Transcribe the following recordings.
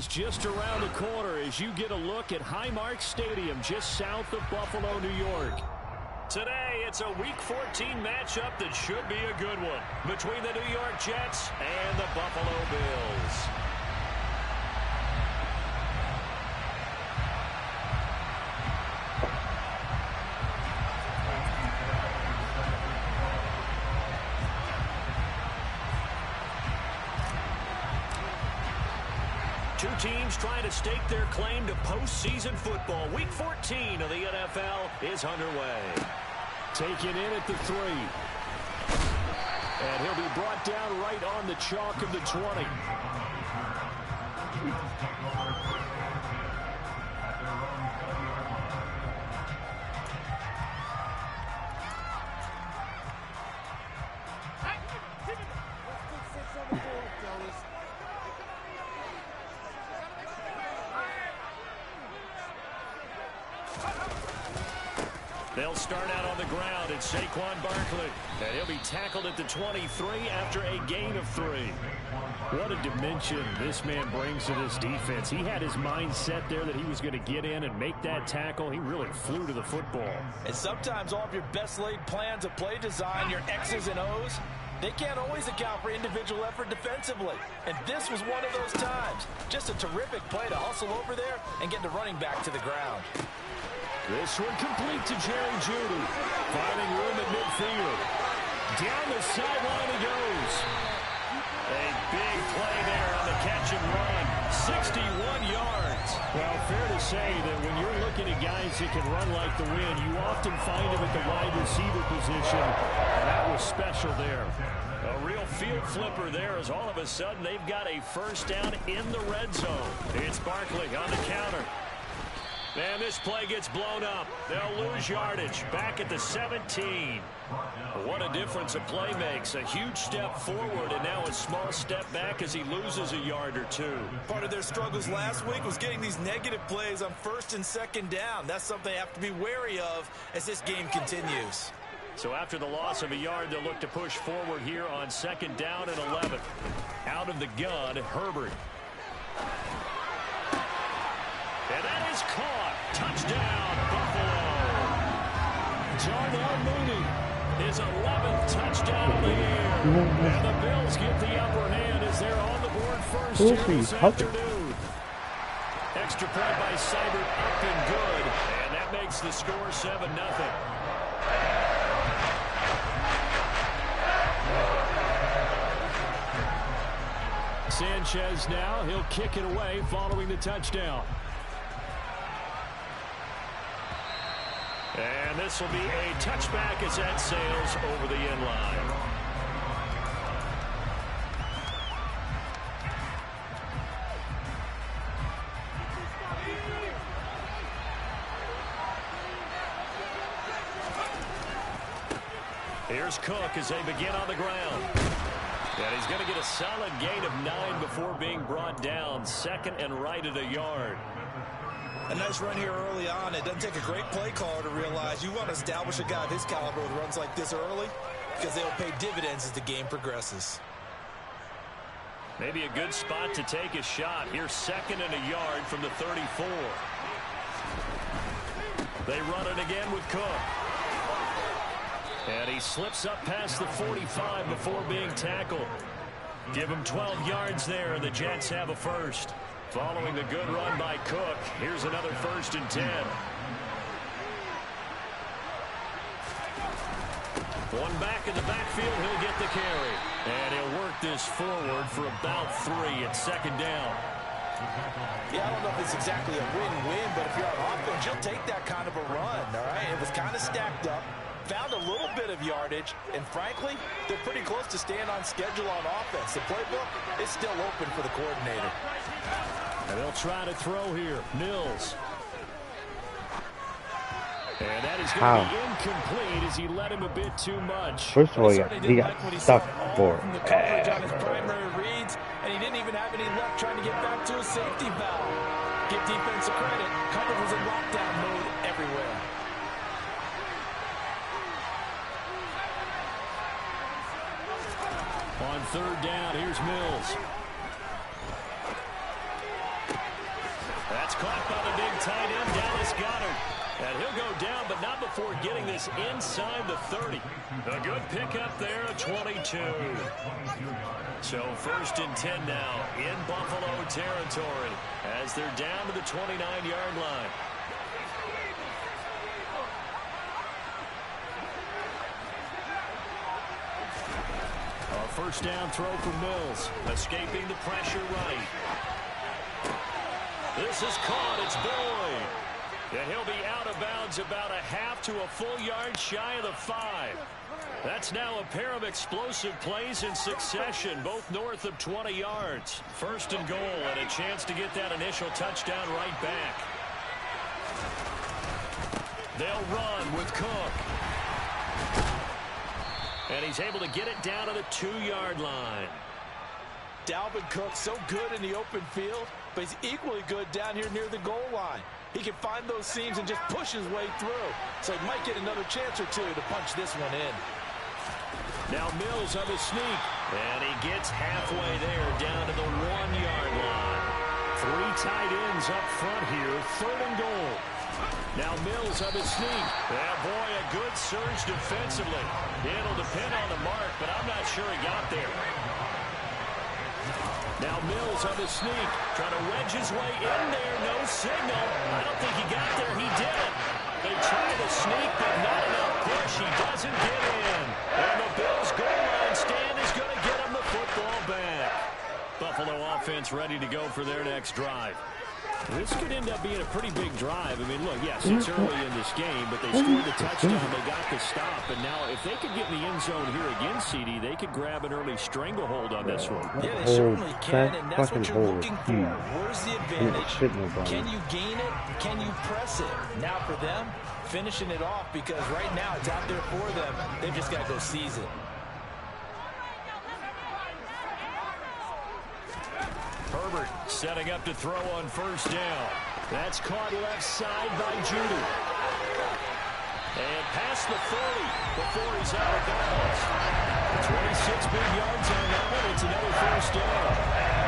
is just around the corner as you get a look at Highmark Stadium just south of Buffalo, New York. Today, it's a Week 14 matchup that should be a good one between the New York Jets and the Buffalo Bills. Two teams trying to stake their claim to postseason football. Week 14 of the NFL is underway. Taken in at the 3. And he'll be brought down right on the chalk of the 20. They'll start out on the ground. It's Saquon Barkley. And he'll be tackled at the 23 after a gain of 3. What a dimension this man brings to this defense. He had his mind set there that he was going to get in and make that tackle. He really flew to the football. And sometimes all of your best laid plans of play design, your X's and O's, they can't always account for individual effort defensively. And this was one of those times. Just a terrific play to hustle over there and get the running back to the ground. This one complete to Jerry Jeudy. Finding room at midfield. Down the sideline he goes. A big play there on the catch and run. 61 yards. Well, fair to say that when you're looking at guys that can run like the wind, you often find them at the wide receiver position. That was special there. A real field flipper there as all of a sudden they've got a first down in the red zone. It's Barkley on the counter. And this play gets blown up. They'll lose yardage. Back at the 17. What a difference a play makes. A huge step forward and now a small step back as he loses a yard or two. Part of their struggles last week was getting these negative plays on first and second down. That's something they have to be wary of as this game continues. So after the loss of a yard, they'll look to push forward here on second down and 11. Out of the gun, Herbert. And that is caught. Touchdown, Buffalo. Darnell Mooney, his 11th touchdown of the year. And the Bills get the upper hand as they're on the board first here this afternoon. Extra point by Seibert up and good. And that makes the score 7-0. Sanchez now, he'll kick it away following the touchdown. And this will be a touchback as that sails over the end line. Here's Cook as they begin on the ground. And he's going to get a solid gain of 9 before being brought down. Second and right at a yard. A nice run here early on. It doesn't take a great play caller to realize you want to establish a guy of his caliber with runs like this early because they will pay dividends as the game progresses. Maybe a good spot to take a shot. Here's second and a yard from the 34. They run it again with Cook. And he slips up past the 45 before being tackled. Give him 12 yards there, and the Jets have a first. Following the good run by Cook, here's another 1st and 10. One back in the backfield, he'll get the carry. And he'll work this forward for about 3 at second down. Yeah, I don't know if it's exactly a win-win, but if you're on offense, you'll take that kind of a run, all right? It was kind of stacked up. Found a little bit of yardage, and frankly, they're pretty close to staying on schedule on offense. The playbook is still open for the coordinator. And they'll try to throw here. Mills. And that is going to be incomplete as he let him a bit too much. First of all, he got stuck for the coverage on his primary reads, and he didn't even have any luck trying to get back to his safety valve. Give defensive credit. Coverage was in lockdown mode everywhere. On third down, here's Mills. caught by the big tight end, Dallas Goedert. And he'll go down, but not before getting this inside the 30. A good pickup there, a 22. So 1st and 10 now in Buffalo territory as they're down to the 29-yard line. A first down throw for Mills, escaping the pressure right. This is caught. It's Boyd. And he'll be out of bounds about a half to a full yard shy of the 5. That's now a pair of explosive plays in succession, both north of 20 yards. 1st and goal, and a chance to get that initial touchdown right back. They'll run with Cook. And he's able to get it down to the 2-yard line. Dalvin Cook so good in the open field, but he's equally good down here near the goal line. He can find those seams and just push his way through. So he might get another chance or two to punch this one in. Now Mills on the sneak. And he gets halfway there down to the 1-yard line. 3 tight ends up front here. 3rd and goal. Now Mills on the sneak. Yeah, boy, a good surge defensively. It'll depend on the mark, but I'm not sure he got there. Now Mills on the sneak, trying to wedge his way in there. No signal. I don't think he got there. He did. They try to sneak, but not enough push. He doesn't get in. And the Bills' goal line stand is going to get him the football back. Buffalo offense ready to go for their next drive. This could end up being a pretty big drive. I mean, look, yes, it's early in this game, but they scored the touchdown. They got the stop. And now if they could get in the end zone here again, CD, they could grab an early stranglehold on this one. Yeah, they certainly can, and that's what you're looking for. Where's the advantage? Can you gain it? Can you press it? Now for them, finishing it off, because right now it's out there for them. They've just got to go seize it. Herbert setting up to throw on 1st down. That's caught left side by Judy. And past the 30 before he's out of bounds. 26 big yards on that one. It's another 1st down.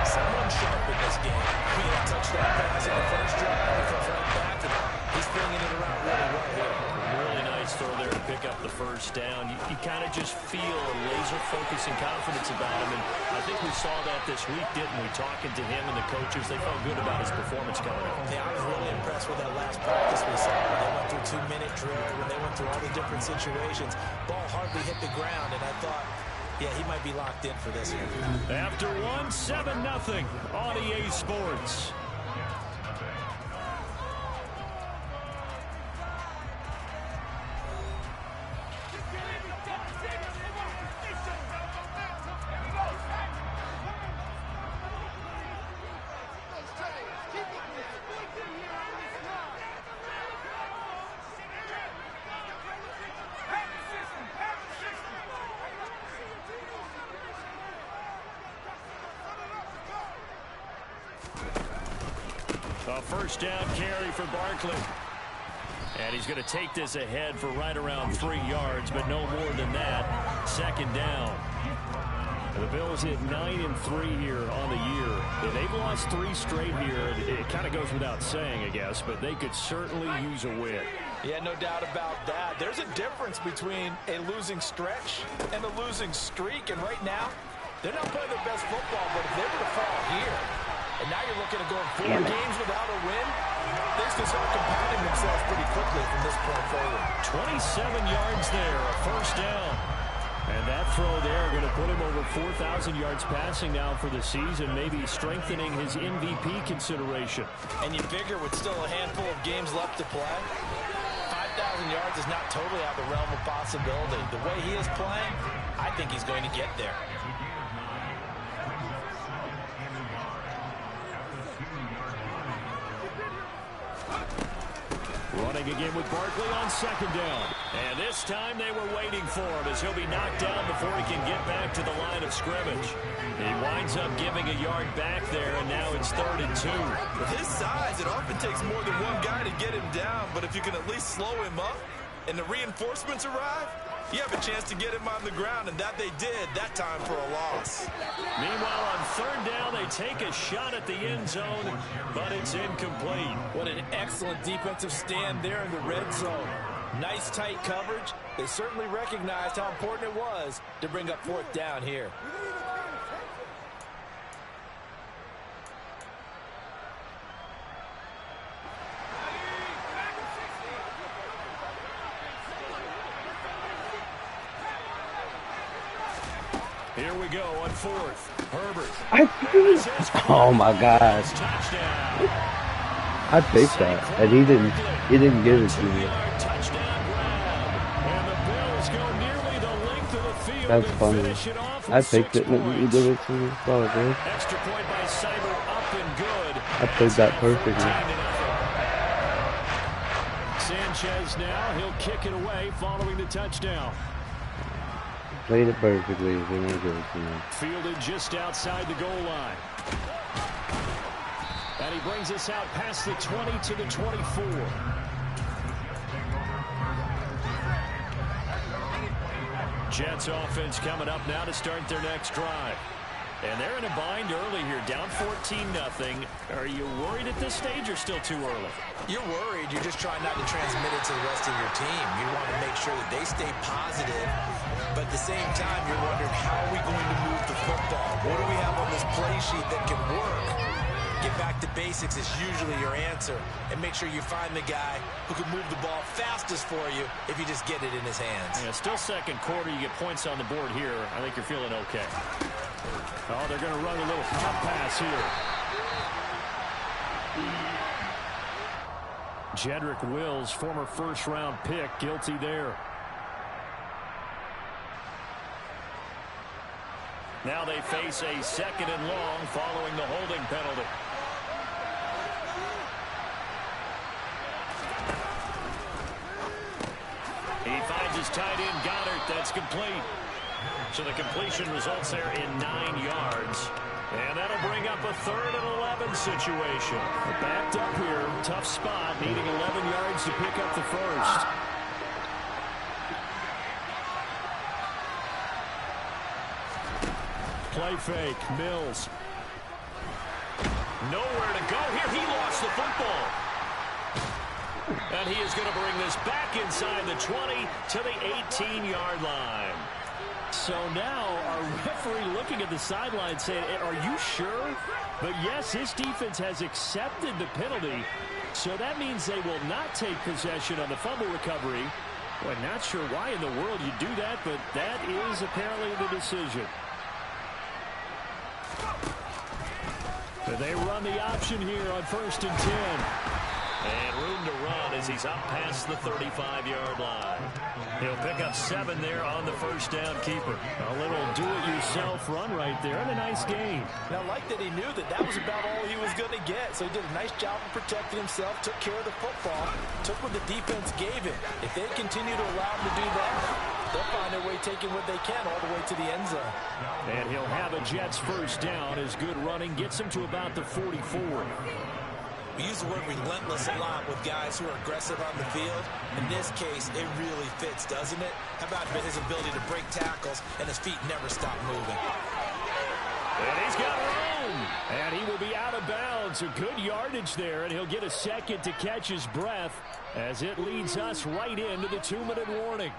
Someone sharp in this game. He had a touchdown pass in the 1st drive. He comes right back, and he's bringing it around really well here. Really nice throw there to pick up the 1st down. You kind of just feel a laser focus and confidence about him. And I think we saw that this week, didn't we? Talking to him and the coaches, they felt good about his performance coming up. Yeah, I was really impressed with that last practice we saw. When they went through 2-minute drill, when they went through all the different situations, ball hardly hit the ground, and I thought, yeah, he might be locked in for this one. After 7-0 on EA Sports. A 1st down carry for Barkley. And he's going to take this ahead for right around 3 yards, but no more than that. 2nd down. The Bills hit 9-3 here on the year. They've lost 3 straight here. It kind of goes without saying, I guess, but they could certainly use a win. Yeah, no doubt about that. There's a difference between a losing stretch and a losing streak. And right now, they're not playing their best football, but if they were to fall here, and now you're looking at going 4 games without a win, things can start compounding themselves pretty quickly from this point forward. 27 yards there, a 1st down. And that throw there going to put him over 4,000 yards passing now for the season, maybe strengthening his MVP consideration. And you figure with still a handful of games left to play, 5,000 yards is not totally out of the realm of possibility. The way he is playing, I think he's going to get there. Running again with Barkley on 2nd down. And this time they were waiting for him as he'll be knocked down before he can get back to the line of scrimmage. He winds up giving a yard back there, and now it's 3rd and 2. With his size, it often takes more than one guy to get him down, but if you can at least slow him up and the reinforcements arrive, you have a chance to get him on the ground, and that they did that time for a loss. Meanwhile, on 3rd down, they take a shot at the end zone, but it's incomplete. What an excellent defensive stand there in the red zone. Nice tight coverage. They certainly recognized how important it was to bring up 4th down here. Here we go on 4th. Herbert. Oh my God. I picked that, and he didn't give it to me. That's funny. I picked it, and he did it to me. Oh, dude. Extra point by Cyber, up and good. I played that perfectly. Sanchez now, he'll kick it away following the touchdown. Played it perfectly. He didn't give it to me. Fielded just outside the goal line. And he brings us out past the 20 to the 24. Jets offense coming up now to start their next drive. And they're in a bind early here, down 14-0. Are you worried at this stage or still too early? You're worried. You're just trying not to transmit it to the rest of your team. You want to make sure that they stay positive. But at the same time, you're wondering, how are we going to move the football? What do we have on this play sheet that can work? Get back to basics is usually your answer. And make sure you find the guy who can move the ball fastest for you if you just get it in his hands. Yeah, still second quarter. You get points on the board here. I think you're feeling okay. Oh, they're going to run a little hot pass here. Jedrick Wills, former first-round pick, guilty there. Now they face a 2nd and long following the holding penalty. He finds his tight end, Goddard. That's complete. So the completion results there in 9 yards. And that'll bring up a 3rd and 11 situation. Backed up here, tough spot, needing 11 yards to pick up the first. Play fake, Mills. Nowhere to go here. He lost the football. And he is going to bring this back inside the 20 to the 18-yard line. So now our referee looking at the sideline saying, are you sure? But yes, his defense has accepted the penalty. So that means they will not take possession on the fumble recovery. Well, not sure why in the world you do that, but that is apparently the decision. So they run the option here on 1st and 10. And room to run as he's up past the 35-yard line. He'll pick up 7 there on the first down keeper. A little do-it-yourself run right there and a nice gain. And I like that he knew that that was about all he was going to get. So he did a nice job of protecting himself, took care of the football, took what the defense gave him. If they continue to allow him to do that, they'll find their way taking what they can all the way to the end zone. And he'll have a Jets first down as good running gets him to about the 44. We use the word relentless a lot with guys who are aggressive on the field. In this case, it really fits, doesn't it? How about his ability to break tackles and his feet never stop moving? And he's got room. And he will be out of bounds. A good yardage there, and he'll get a second to catch his breath as it leads us right into the 2-minute warning.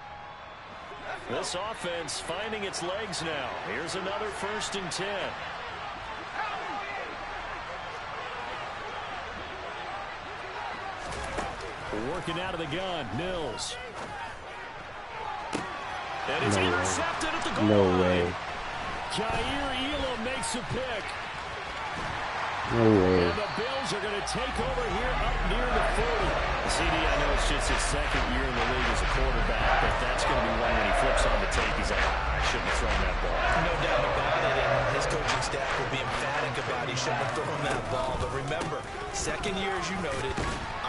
This offense finding its legs now. Here's another 1st and 10. Working out of the gun, Mills. And it's intercepted at the goal line. No way. Jair Elam makes a pick. No way. And the Bills are going to take over here up near the 40. CD, I know it's just his 2nd year in the league as a quarterback, but that's going to be one when he flips on the tape. He's like, I shouldn't have thrown that ball. No doubt about it, and his coaching staff will be emphatic about he shouldn't have thrown that ball. But remember, 2nd year, as you noted,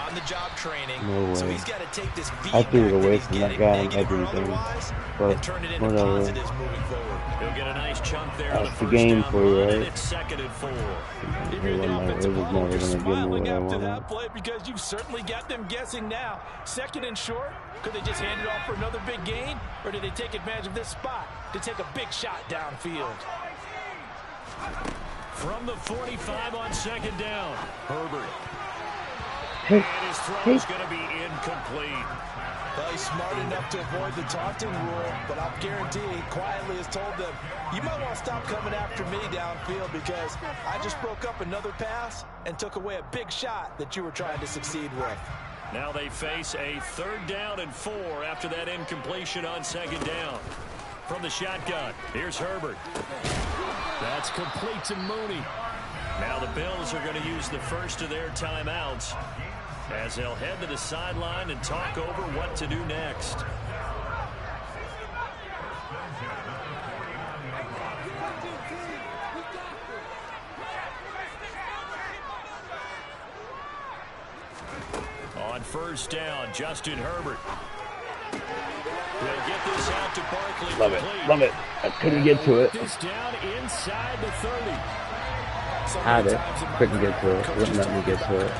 on-the-job training. No way. So he's got to take this I feedback threw it away that he's from that getting, guy and negative or everything. otherwise, But and turn it into whatever. positives moving forward. He'll get a nice chunk there on the That's the first game down for you, run, right? and it's 2nd and 4. If you're the It offensive was line, never you're going to give me smiling what I after wanted. that play because you've certainly got them guessing now. 2nd and short, could they just hand it off for another big gain? Or did they take advantage of this spot to take a big shot downfield? From the 45 on second down, Herbert. Hey, And his throw is going to be incomplete. Well, he's smart enough to avoid the taunting rule, but I guarantee he quietly has told them, you might want to stop coming after me downfield because I just broke up another pass and took away a big shot that you were trying to succeed with. Now they face a 3rd down and 4 after that incompletion on second down. From the shotgun, here's Herbert. That's complete to Mooney. Now the Bills are going to use the first of their timeouts as they'll head to the sideline and talk over what to do next. On first down, Justin Herbert. He'll get this out to Barkley. Love it. Love it. I couldn't get to it. This down inside the 30. Had it. Couldn't get to it. Wouldn't let me get to it.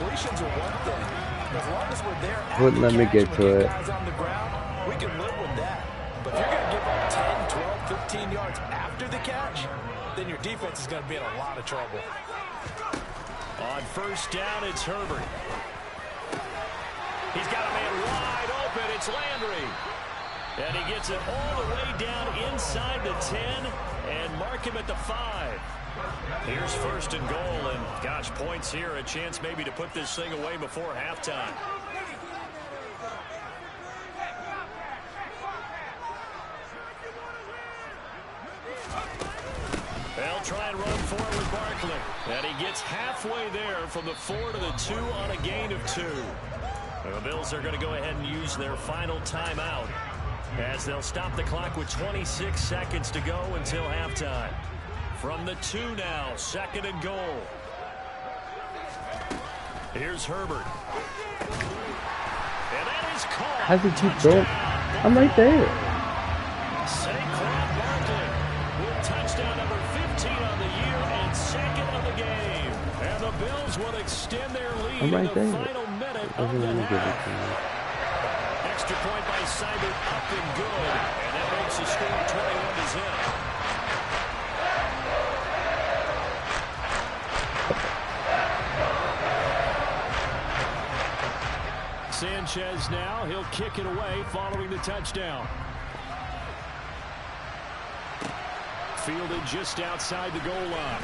Wouldn't let me get to it. We can live with that. But if you're going to give up 10, 12, 15 yards after the catch, then your defense is going to be in a lot of trouble. On first down, it's Herbert. He's got a man wide open. It's Landry. And he gets it all the way down inside the 10 and mark him at the 5. Here's first and goal, and gosh, points here, a chance maybe to put this thing away before halftime. They'll try and run forward with Barkley. And he gets halfway there from the 4 to the 2 on a gain of 2. The Bills are going to go ahead and use their final timeout as they'll stop the clock with 26 seconds to go until halftime. From the 2 now, 2nd and goal. Here's Herbert. And that is caught. How did you go? I'm right there. Saquon Barkley with touchdown number 15 on the year and 2nd of the game. And the Bills will extend their lead I'm right in the there. final minute of Doesn't the let me give it half. to me. Extra point by Seibert up and good. And that makes the score 21 to zip. Sanchez now, he'll kick it away following the touchdown. Fielded just outside the goal line.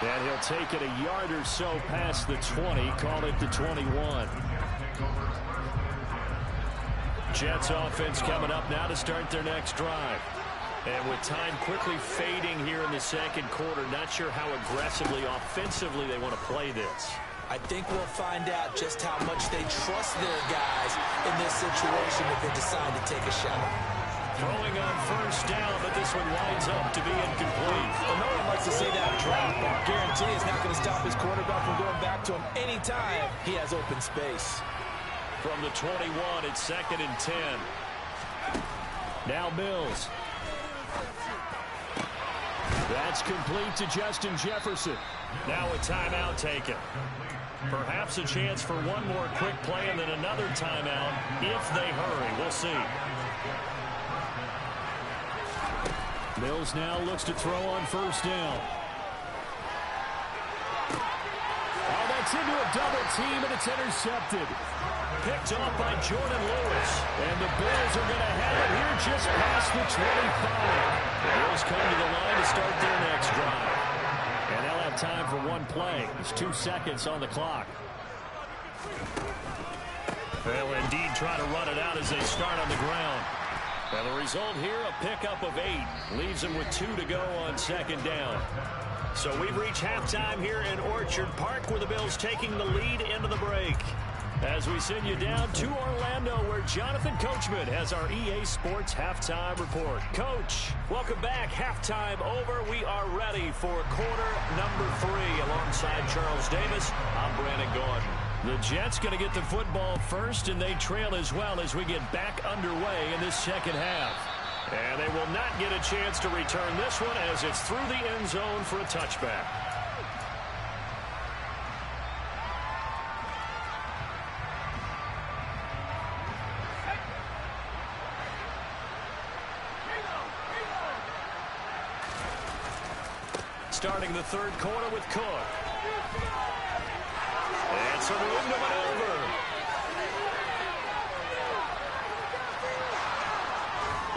And he'll take it a yard or so past the 20, call it the 21. Jets offense coming up now to start their next drive. And with time quickly fading here in the second quarter, not sure how aggressively, offensively they want to play this. I think we'll find out just how much they trust their guys in this situation if they decide to take a shot. Throwing on first down, but this one winds up to be incomplete. Well, no one likes to see that drop, but I guarantee it's not going to stop his quarterback from going back to him anytime he has open space. From the 21, it's 2nd and 10. Now Mills. That's complete to Justin Jefferson. Now a timeout taken. Perhaps a chance for one more quick play and then another timeout if they hurry. We'll see. Mills now looks to throw on first down. Oh, that's into a double team, and it's intercepted. Picked off by Jordan Lewis. And the Bills are going to have it here just past the 25. The Bills come to the line to start their next drive. And they'll have time for one play. There's 2 seconds on the clock. They'll indeed try to run it out as they start on the ground. And the result here, a pickup of 8. Leaves them with 2 to go on second down. So we've reached halftime here in Orchard Park with the Bills taking the lead into the break. As we send you down to Orlando where Jonathan Coachman has our EA Sports Halftime Report. Coach, welcome back. Halftime over. We are ready for quarter number 3 alongside Charles Davis. I'm Brandon Gordon. The Jets going to get the football first, and they trail as well as we get back underway in this second half. And they will not get a chance to return this one as it's through the end zone for a touchback. starting the third quarter with Cook. And some room to maneuver.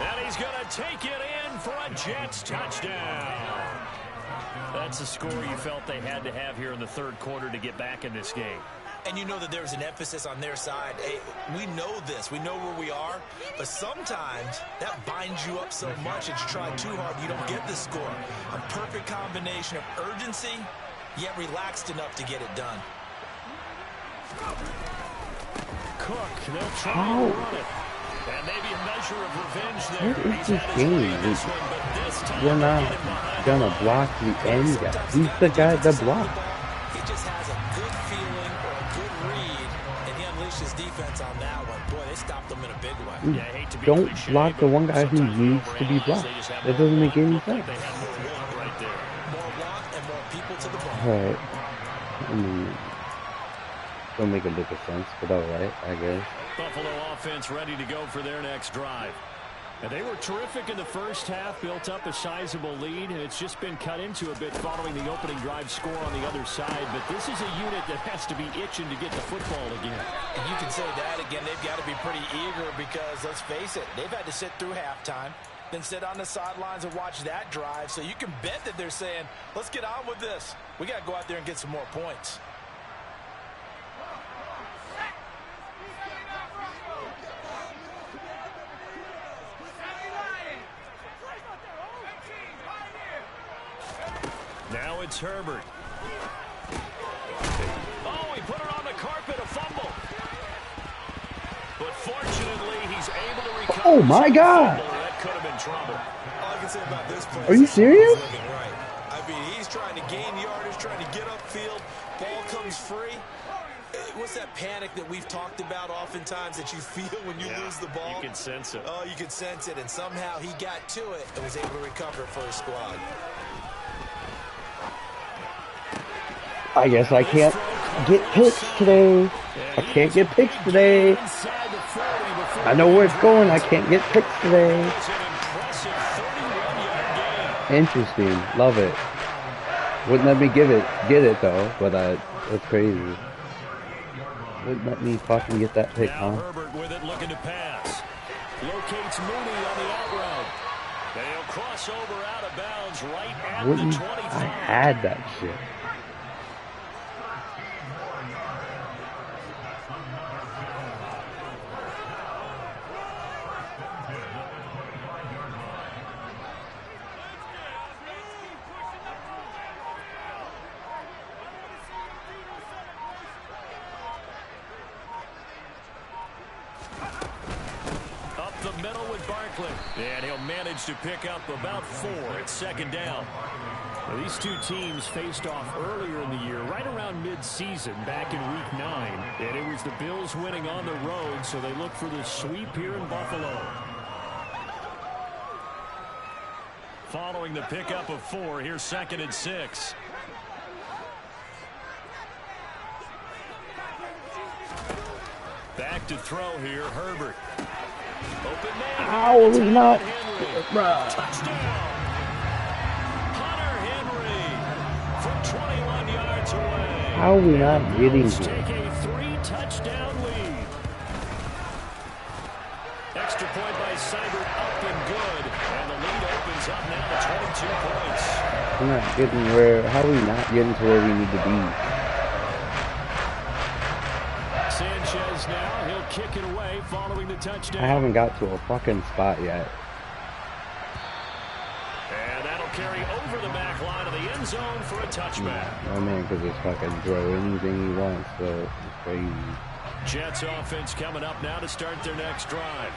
And he's going to take it in for a Jets touchdown. That's a score you felt they had to have here in the third quarter to get back in this game. And you know that there's an emphasis on their side. Hey, we know this. We know where we are. But sometimes that binds you up so much that you try too hard, you don't get the score. A perfect combination of urgency, yet relaxed enough to get it done. Cook, they'll try to run it. And maybe a measure of revenge there. What is this game? You're not gonna block the end guy. He's the guy that blocks. He just has a good feeling or a good read, and he unleashed his defense on that one. Boy, they stopped him in a big way. Yeah, I hate to be Don't cliche, block the one guy who needs to be blocked. That doesn't make any sense. They had more want right there. More want and more people to the ball. Alright. I mean, don't make a bit of sense, but alright, I guess. Buffalo offense ready to go for their next drive. And they were terrific in the first half, built up a sizable lead, and it's just been cut into a bit following the opening drive score on the other side. But this is a unit that has to be itching to get the football again. And you can say that again. They've got to be pretty eager because, let's face it, they've had to sit through halftime, then sit on the sidelines and watch that drive. So you can bet that they're saying, let's get on with this. We got to go out there and get some more points. Now it's Herbert. Oh, he put it on the carpet, a fumble. But fortunately, he's able to recover. Oh, my God. That could have been trouble. All I can say about this play, are you serious? Right. I mean, he's trying to gain yardage, trying to get upfield. Ball comes free. What's that panic that we've talked about oftentimes that you feel when you lose the ball? You can sense it. Oh, you can sense it. And somehow he got to it and was able to recover for his squad. I guess I can't get picks today. I can't get picks today. I know where it's going. I can't get picks today. Interesting. Love it. Wouldn't let me get it though, but that's crazy. Wouldn't let me fucking get that pick, huh? Herbert with it, looking to pass. Locates Mooney on the out route. They'll cross over out of bounds right at the 25. I had that shit. And he'll manage to pick up about 4 at second down. Now, these two teams faced off earlier in the year, right around mid-season, back in Week 9. And it was the Bills winning on the road, so they look for the sweep here in Buffalo. Following the pickup of 4, here's 2nd and 6. Back to throw here, Herbert. Open man. Ow, it was not. Touchdown. Hunter Henry from 21 yards away. How are we not getting Let's here? take a 3-touchdown lead. Extra point by Seibert, up and good. And the lead opens up now to 22 points. We're not getting where. How are we not getting to where we need to be? Sanchez now, he'll kick it away following the touchdown. I haven't got to a fucking spot yet. And that'll carry over the back line of the end zone for a touchback. My man could just fucking throw anything he wants, so it's crazy. Jets offense coming up now to start their next drive.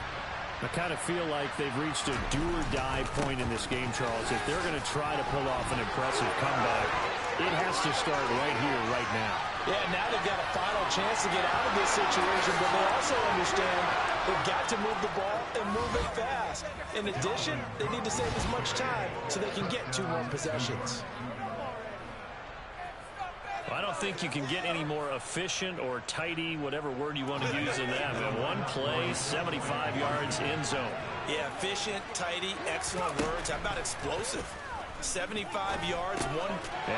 I kind of feel like they've reached a do-or-die point in this game, Charles. If they're going to try to pull off an impressive comeback, it has to start right here, right now. Yeah, now they've got a final chance to get out of this situation, but they also understand they've got to move the ball and move it fast. In addition, they need to save as much time so they can get 2 more possessions. I don't think you can get any more efficient or tidy, whatever word you want to use in that. But one play, 75 yards, end zone. Yeah, efficient, tidy, excellent words. How about explosive? 75 yards, one.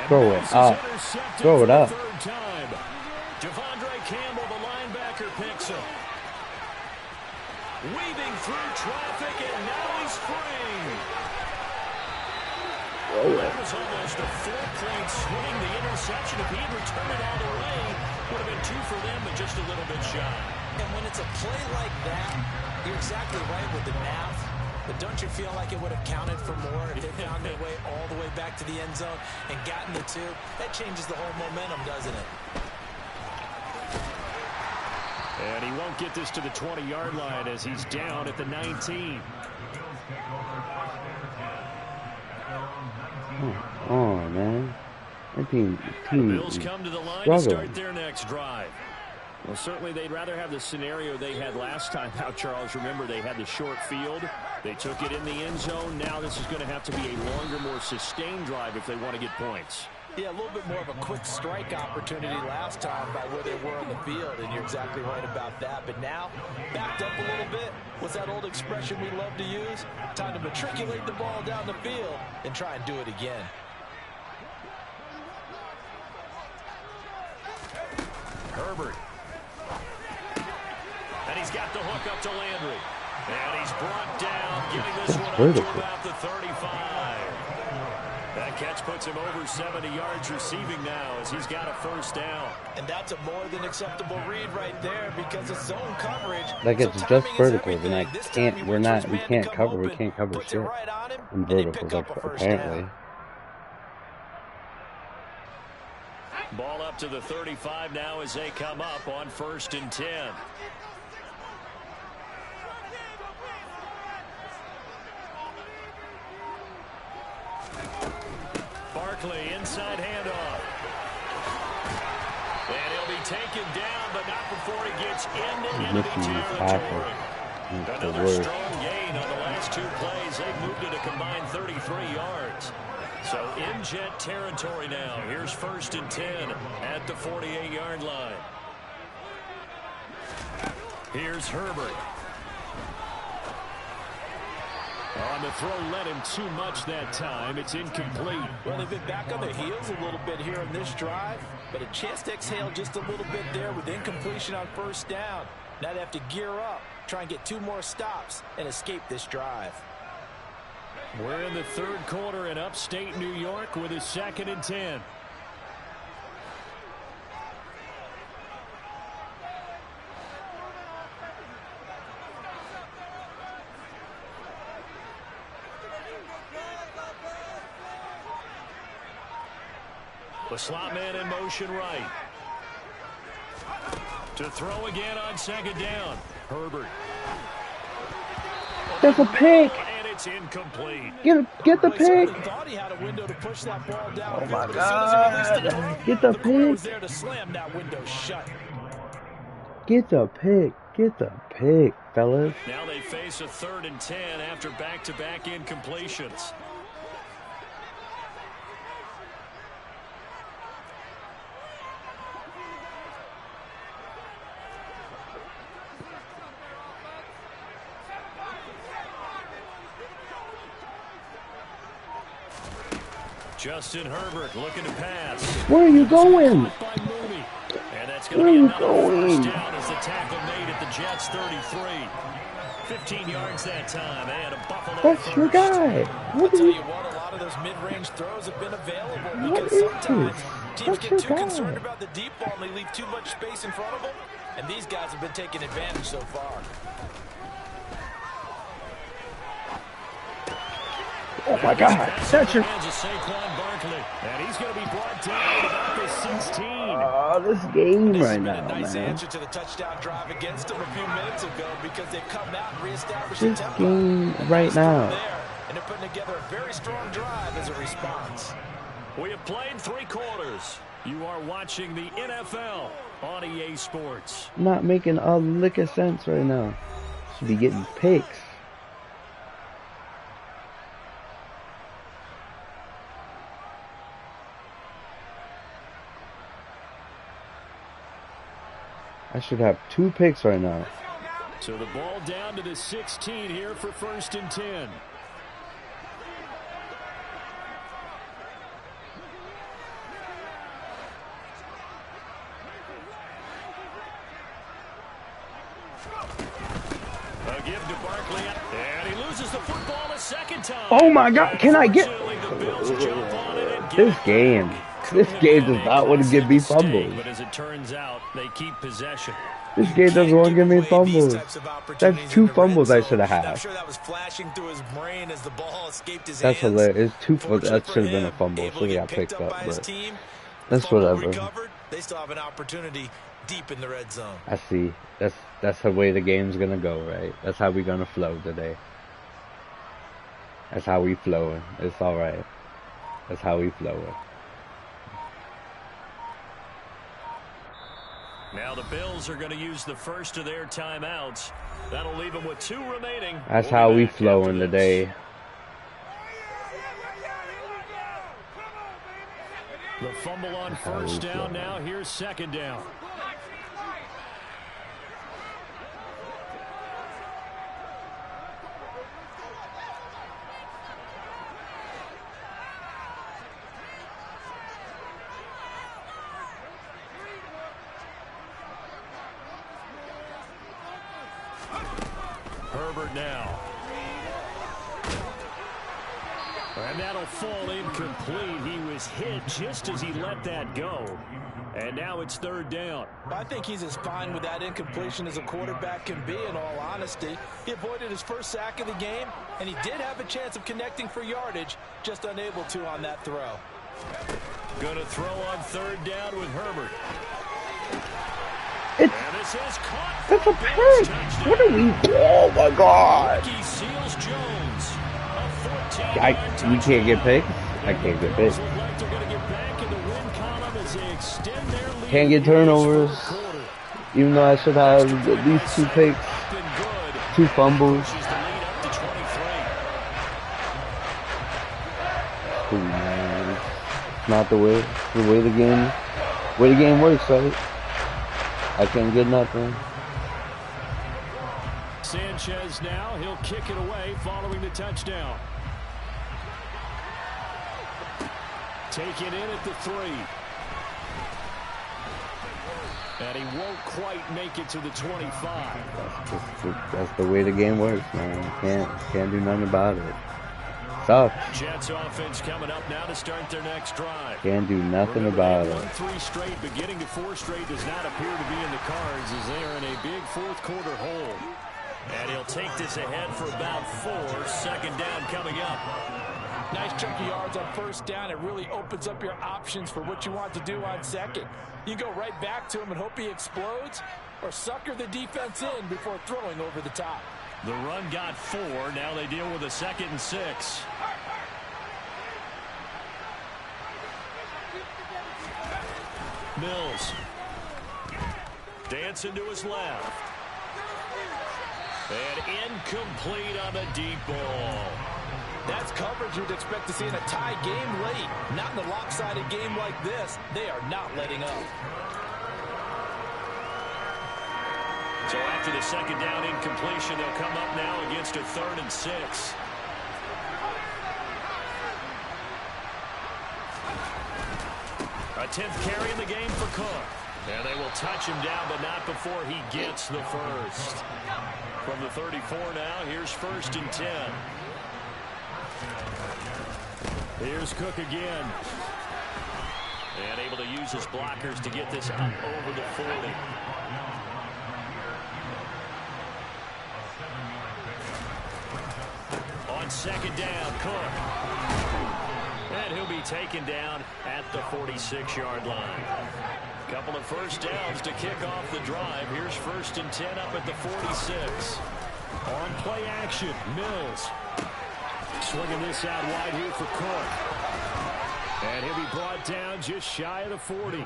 Throw it up. Throw it up. Devondre Campbell, the linebacker, picks him. Weaving through traffic, and now he's free. That was almost a 4-point swing. The interception, if he'd returned it all the way, would have been 2 for them, but just a little bit shy. And when it's a play like that, you're exactly right with the math. But don't you feel like it would have counted for more if they found their way all the way back to the end zone and gotten the 2? That changes the whole momentum, doesn't it? And he won't get this to the 20-yard line as he's down at the 19. Oh, man. That team The Bills come to the line to start their next drive. Well, certainly they'd rather have the scenario they had last time out, Charles. Remember, they had the short field. They took it in the end zone. Now this is going to have to be a longer, more sustained drive if they want to get points. Yeah, a little bit more of a quick strike opportunity last time by where they were on the field, and you're exactly right about that. But now, backed up a little bit. What's that old expression we love to use? Time to matriculate the ball down the field and try and do it again. Herbert. And he's got the hook up to Landry. And he's brought down, getting this one up to about the 35. That catch puts him over 70 yards receiving now as he's got a first down. And that's a more than acceptable read right there because it's zone coverage. Like it's just vertical, and we can't cover shit in verticals, apparently. Ball up to the 35 now as they come up on 1st and 10. Barkley, inside handoff. And he'll be taken down, but not before he gets into enemy territory. Another strong gain on the last 2 plays. They've moved it a combined 33 yards. So in Jet territory now. Here's 1st and 10 at the 48-yard line. Here's Herbert. On the throw, led him too much that time. It's incomplete. Well, they've been back on the heels a little bit here in this drive, but a chance to exhale just a little bit there with incompletion on 1st down. Now they have to gear up, try and get 2 more stops, and escape this drive. We're in the 3rd quarter in upstate New York with a 2nd and 10. The slot man in motion right. To throw again on 2nd down. Herbert. That's a pick. And it's incomplete. Get the pick. Thought he had a window to push that ball down. Oh my God. Get the pick. There to slam that window shut. Get the pick. Get the pick, fellas. Now they face a 3rd and 10 after back-to-back incompletions. Justin Herbert looking to pass. Where are you going? And that's going to be another first down as the tackle made at the Jets 33. 15 yards that time, and a Buffalo That's first. your guy. I'll tell you what, a lot of those mid-range throws have been available because sometimes teams get too concerned about the deep ball and they leave too much space in front of them, and these guys have been taking advantage so far. Oh my God! That's your. And he's going to be brought down at about the 16. Oh, this game right now, nice man. answer to the touchdown drive against them a few minutes ago because they've come out and reestablished This the tempo. game right now. And they're putting together a very strong drive as a response. We have played 3 quarters. You are watching the NFL on EA Sports. Not making a lick of sense right now. Should be getting picks. I should have 2 picks right now. So the ball down to the 16 here for 1st and 10. give to Barkley. And he loses the football a second time. Oh my God, can I get The Bills jump on it and get this it game? back. This game does not want to give me fumbles. But as it turns out, they keep possession. This game doesn't want to give me fumbles. That's 2 fumbles I should have I'm had. sure that was flashing through his brain as the ball escaped his That's hands. hilarious. It's 2 Fortunate that for should have been a him, fumble. able to Should have get got picked up, by his but team. that's Fumble whatever. recovered. They still have an opportunity deep in the red zone. I see. That's the way the game's gonna go, right? That's how we gonna flow today. That's how we flowing. It's all right. That's how we flowing. Now the Bills are going to use the first of their timeouts. That'll leave them with 2 remaining. That's how we flowing today. The fumble on first down now. Here's second down. Herbert now. And that'll fall incomplete. He was hit just as he let that go. And now it's third down. I think he's as fine with that incompletion as a quarterback can be, in all honesty. He avoided his first sack of the game, and he did have a chance of connecting for yardage, just unable to on that throw. Going to throw on third down with Herbert. It's a pick. What are we? Oh my God! We can't get picked. I can't get picked. Can't get turnovers. Even though I should have at least 2 picks, 2 fumbles. Ooh, man. It's not the way the game works, right? I can't get nothing. Sanchez now, he'll kick it away following the touchdown. Taken in at the 3. And he won't quite make it to the 25. That's the way the game works, man. Can't do nothing about it. Sucks. Jets offense coming up now to start their next drive. Can't do nothing about it. 1-3 straight, but getting to 4 straight does not appear to be in the cards as they are in a big fourth quarter hole. And he'll take this ahead for about 4. Second down coming up. Nice chunk of yards on first down. It really opens up your options for what you want to do on second. You go right back to him and hope he explodes, or sucker the defense in before throwing over the top. The run got 4. Now they deal with a 2nd and 6. Mills. Dancing to his left. And incomplete on the deep ball. That's coverage you'd expect to see in a tie game late. Not in a lopsided game like this. They are not letting up. So after the second down incompletion, they'll come up now against a 3rd and 6. A 10th carry in the game for Cook. And they will touch him down, but not before he gets the first. From the 34 now, here's 1st and 10. Here's Cook again. And able to use his blockers to get this up over the 40. On second down, Cook. And he'll be taken down at the 46-yard line. Couple of first downs to kick off the drive. Here's 1st and 10 up at the 46. On play action, Mills. Swinging this out wide here for Cook. And he'll be brought down just shy of the 40.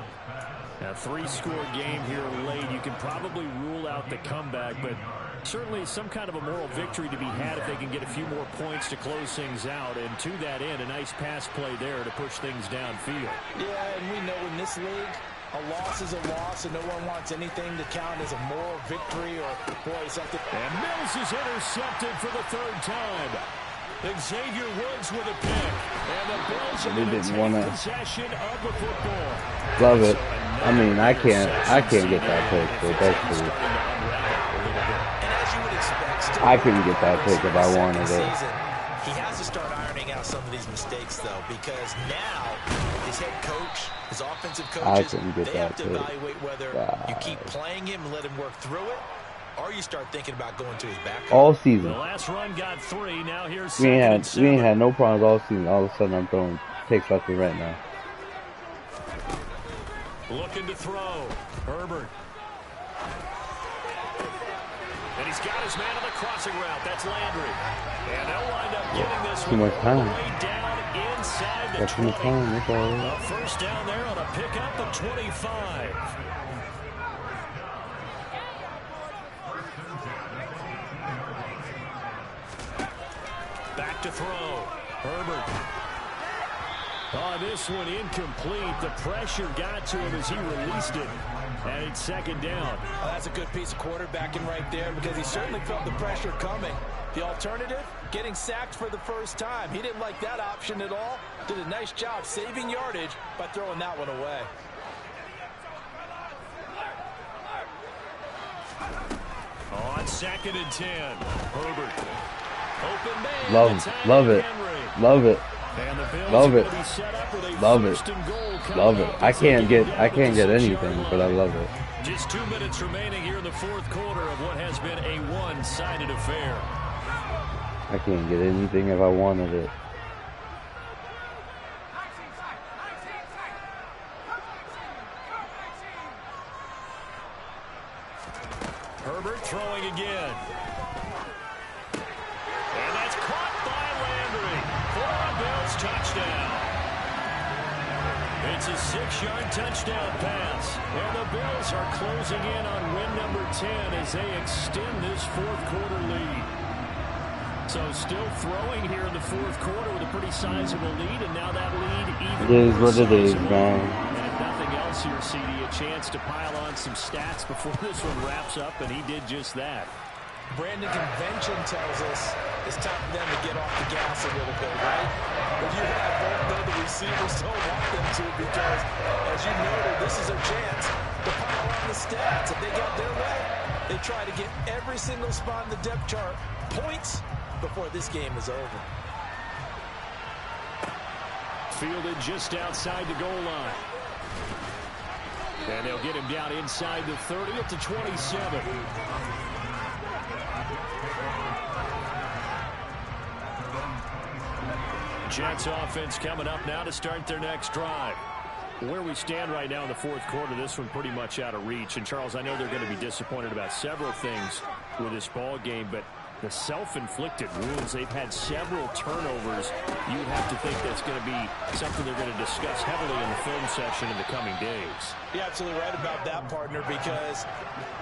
A 3-score game here late. You can probably rule out the comeback, but certainly some kind of a moral victory to be had if they can get a few more points to close things out. And to that end, a nice pass play there to push things downfield. Yeah, and we know in this league, a loss is a loss, and no one wants anything to count as a moral victory or, boy, something. And Mills is intercepted for the 3rd time. Xavier Woods with a pick. And the Bills are going to take possession of the football. Love it. I mean, I can't get that pick, but that's cool. And as you would expect, still I couldn't get that pick if I wanted it. He has to start ironing out some of these mistakes, though, because now his head coach, his offensive coaches, they have to evaluate whether you keep playing him and let him work through it, or you start thinking about going to his backup. All season. The last run got 3. Now here's we ain't had no problems all season. All of a sudden, I'm throwing picks left and right now. Looking to throw. Herbert. And he's got his man on the crossing route. That's Landry. And they'll wind up getting this too much time. way down inside the 20. Too much time. That's all right. A first down there on a pickup of 25. Back to throw. Herbert. Oh, this one incomplete. The pressure got to him as he released it. And it's second down. Oh, that's a good piece of quarterbacking right there because he certainly felt the pressure coming. The alternative, getting sacked for the first time. He didn't like that option at all. Did a nice job saving yardage by throwing that one away. On 2nd and 10. Herbert. Open man. Love it. Love it. Love it. Love it. Love it. I can't get anything, but I love it. Just 2 minutes remaining here in the fourth quarter of what has been a one-sided affair. I can't get anything if I wanted it. Herbert throwing again. And that's caught by Landry for a Bills touchdown. It's a 6-yard touchdown pass. And the Bills are closing in on win number 10 as they extend this fourth quarter lead. So still throwing here in the fourth quarter with a pretty sizable lead, and now that lead even more. It is what it is, man. And if nothing else here, CD, a chance to pile on some stats before this one wraps up, and he did just that. Brandon, convention tells us it's time for them to get off the gas a little bit, right? But you have both the receivers don't want them to because, as you noted, this is a chance to pile on the stats. If they got their way, they try to get every single spot in the depth chart points before this game is over. Fielded just outside the goal line. And they'll get him down inside the 30 at the 27. Jets offense coming up now to start their next drive. Where we stand right now in the fourth quarter, this one pretty much out of reach. And, Charles, I know they're going to be disappointed about several things with this ball game, but the self-inflicted wounds, they've had several turnovers. You have to think that's going to be something they're going to discuss heavily in the film section in the coming days. You're absolutely right about that, partner, because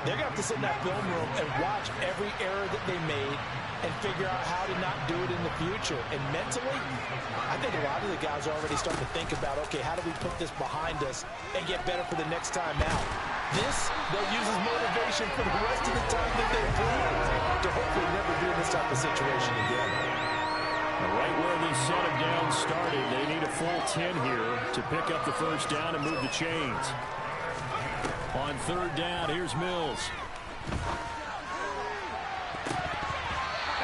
they're going to have to sit in that film room and watch every error that they made and figure out how to not do it in the future. And mentally, I think a lot of the guys are already starting to think about, okay, how do we put this behind us and get better for the next time out? This, they'll use as motivation for the rest of the time that they play to hopefully never be in this type of situation again. Right where they set him down started, they need a full 10 here to pick up the first down and move the chains. On third down, here's Mills.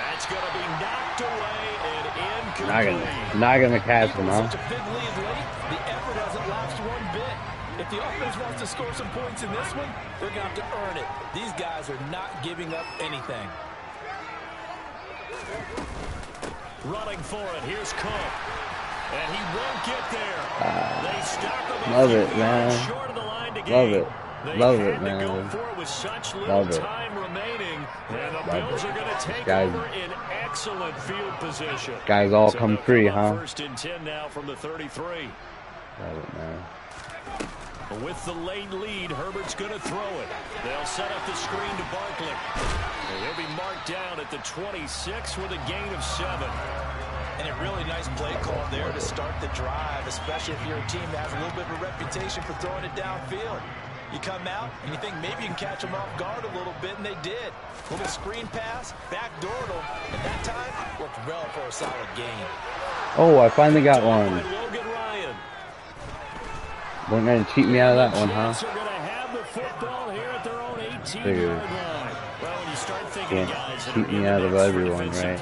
That's going to be knocked away and incomplete. Not gonna catch him, huh? Such a big lead late, the effort hasn't lapsed one bit. If the offense wants to score some points in this one, they're going to have to earn it. These guys are not giving up anything. Running for it, here's Cook. And he won't get there. They stop him. Love it, man. Short of the line to Love gain. it. They Love had it, to man. go for it with such little time remaining. And the Bills are going to take over in excellent field position. Guys all come free, huh? First and 10 now from the 33. Love it, man. With the late lead, Herbert's going to throw it. They'll set up the screen to Barkley. And he'll be marked down at the 26 with a gain of 7. And a really nice play call there to start the drive, especially if you're a team that has a little bit of a reputation for throwing it downfield. You come out and you think maybe you can catch them off guard a little bit, and they did. Little screen pass, backdoored them, and that time worked well for a solid gain. Oh, I finally got one. Logan Ryan. We're going to cheat me out of that one, huh? Jets are going to have the football here at their own 18-yard line. Well, when you start thinking can't keep me out of everyone, right?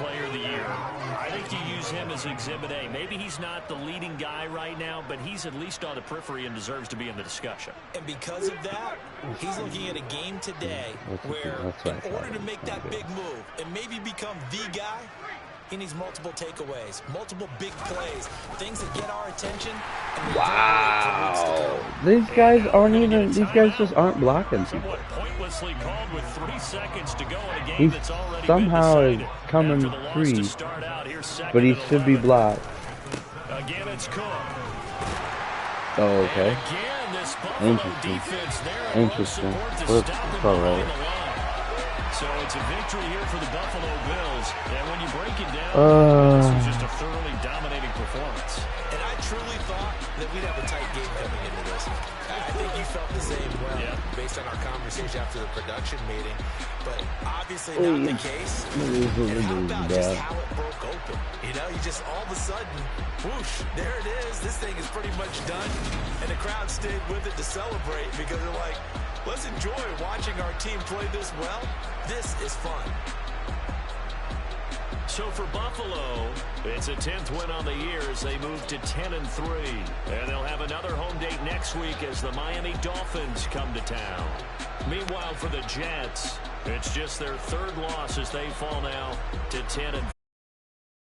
I think you use him as Exhibit A. Maybe he's not the leading guy right now, but he's at least on the periphery and deserves to be in the discussion. And because of that, he's looking at a game today where in order to make that big move and maybe become the guy, he needs multiple takeaways, multiple big plays, things that get our attention. Wow. These guys aren't even, these guys just aren't blocking people. He somehow is coming free, but he should be blocked. Again, it's Cook. Oh, okay. Interesting. Interesting. It's all right. So it's a victory here for the Buffalo Bills. And when you break it down, this was just a thoroughly dominating performance. And I truly thought that we'd have a tight game coming into this. I think you felt the same based on our conversation after the production meeting. But obviously not the case. And how about just how it broke open? You know, you just all of a sudden, whoosh, there it is. This thing is pretty much done. And the crowd stayed with it to celebrate because they're like, let's enjoy watching our team play this well. This is fun. So for Buffalo, it's a 10th win on the year as they move to 10-3. And they'll have another home date next week as the Miami Dolphins come to town. Meanwhile, for the Jets, it's just their third loss as they fall now to 10-4.